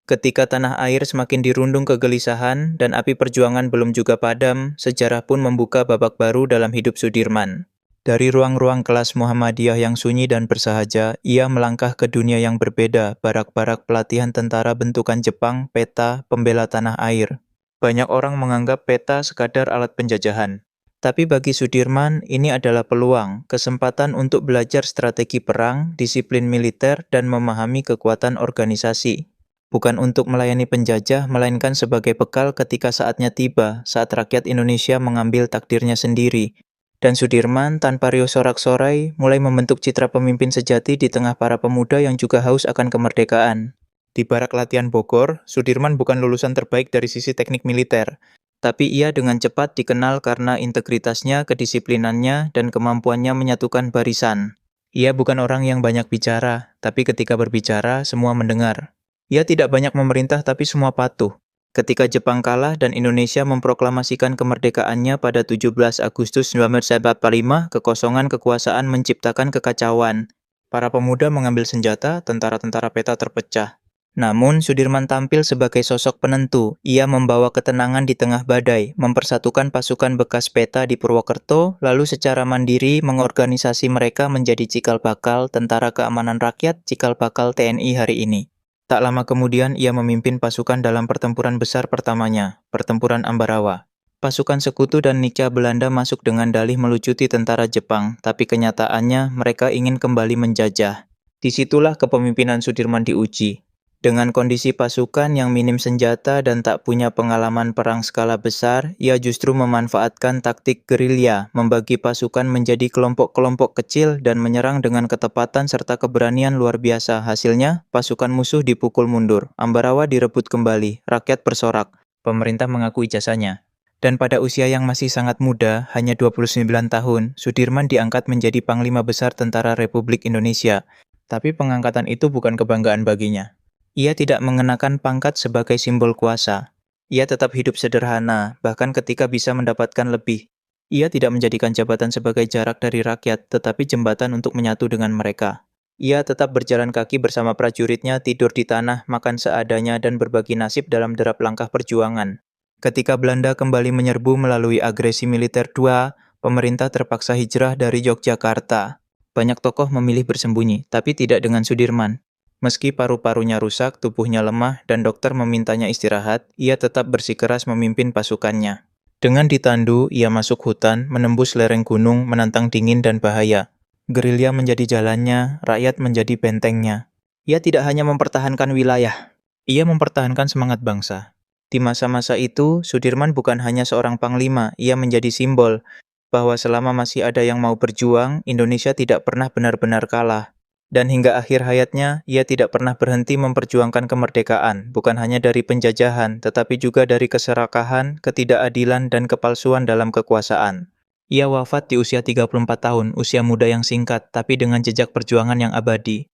Ketika tanah air semakin dirundung kegelisahan dan api perjuangan belum juga padam, sejarah pun membuka babak baru dalam hidup Sudirman. Dari ruang-ruang kelas Muhammadiyah yang sunyi dan bersahaja, ia melangkah ke dunia yang berbeda, barak-barak pelatihan tentara bentukan Jepang, peta, pembela tanah air. Banyak orang menganggap peta sekadar alat penjajahan. Tapi bagi Sudirman, ini adalah peluang, kesempatan untuk belajar strategi perang, disiplin militer, dan memahami kekuatan organisasi. Bukan untuk melayani penjajah, melainkan sebagai bekal ketika saatnya tiba, saat rakyat Indonesia mengambil takdirnya sendiri. Dan Sudirman, tanpa riuh sorak-sorai, mulai membentuk citra pemimpin sejati di tengah para pemuda yang juga haus akan kemerdekaan. Di barak latihan Bogor, Sudirman bukan lulusan terbaik dari sisi teknik militer, tapi ia dengan cepat dikenal karena integritasnya, kedisiplinannya, dan kemampuannya menyatukan barisan. Ia bukan orang yang banyak bicara, tapi ketika berbicara, semua mendengar. Ia tidak banyak memerintah tapi semua patuh. Ketika Jepang kalah dan Indonesia memproklamasikan kemerdekaannya pada 17 Agustus 1945, kekosongan kekuasaan menciptakan kekacauan. Para pemuda mengambil senjata, tentara-tentara peta terpecah. Namun, Sudirman tampil sebagai sosok penentu. Ia membawa ketenangan di tengah badai, mempersatukan pasukan bekas peta di Purwokerto, lalu secara mandiri mengorganisasi mereka menjadi cikal bakal Tentara Keamanan Rakyat, cikal bakal TNI hari ini. Tak lama kemudian ia memimpin pasukan dalam pertempuran besar pertamanya, Pertempuran Ambarawa. Pasukan sekutu dan Nica Belanda masuk dengan dalih melucuti tentara Jepang, tapi kenyataannya mereka ingin kembali menjajah. Disitulah kepemimpinan Sudirman diuji. Dengan kondisi pasukan yang minim senjata dan tak punya pengalaman perang skala besar, ia justru memanfaatkan taktik gerilya, membagi pasukan menjadi kelompok-kelompok kecil dan menyerang dengan ketepatan serta keberanian luar biasa. Hasilnya, pasukan musuh dipukul mundur, Ambarawa direbut kembali, rakyat bersorak. Pemerintah mengakui jasanya. Dan pada usia yang masih sangat muda, hanya 29 tahun, Sudirman diangkat menjadi Panglima Besar Tentara Republik Indonesia. Tapi pengangkatan itu bukan kebanggaan baginya. Ia tidak mengenakan pangkat sebagai simbol kuasa. Ia tetap hidup sederhana, bahkan ketika bisa mendapatkan lebih. Ia tidak menjadikan jabatan sebagai jarak dari rakyat, tetapi jembatan untuk menyatu dengan mereka. Ia tetap berjalan kaki bersama prajuritnya, tidur di tanah, makan seadanya, dan berbagi nasib dalam derap langkah perjuangan. Ketika Belanda kembali menyerbu melalui agresi militer II, pemerintah terpaksa hijrah dari Yogyakarta. Banyak tokoh memilih bersembunyi, tapi tidak dengan Sudirman. Meski paru-parunya rusak, tubuhnya lemah, dan dokter memintanya istirahat, ia tetap bersikeras memimpin pasukannya. Dengan ditandu, ia masuk hutan, menembus lereng gunung, menantang dingin dan bahaya. Gerilya menjadi jalannya, rakyat menjadi bentengnya. Ia tidak hanya mempertahankan wilayah, ia mempertahankan semangat bangsa. Di masa-masa itu, Sudirman bukan hanya seorang panglima, ia menjadi simbol bahwa selama masih ada yang mau berjuang, Indonesia tidak pernah benar-benar kalah. Dan hingga akhir hayatnya, ia tidak pernah berhenti memperjuangkan kemerdekaan, bukan hanya dari penjajahan, tetapi juga dari keserakahan, ketidakadilan, dan kepalsuan dalam kekuasaan. Ia wafat di usia 34 tahun, usia muda yang singkat, tapi dengan jejak perjuangan yang abadi.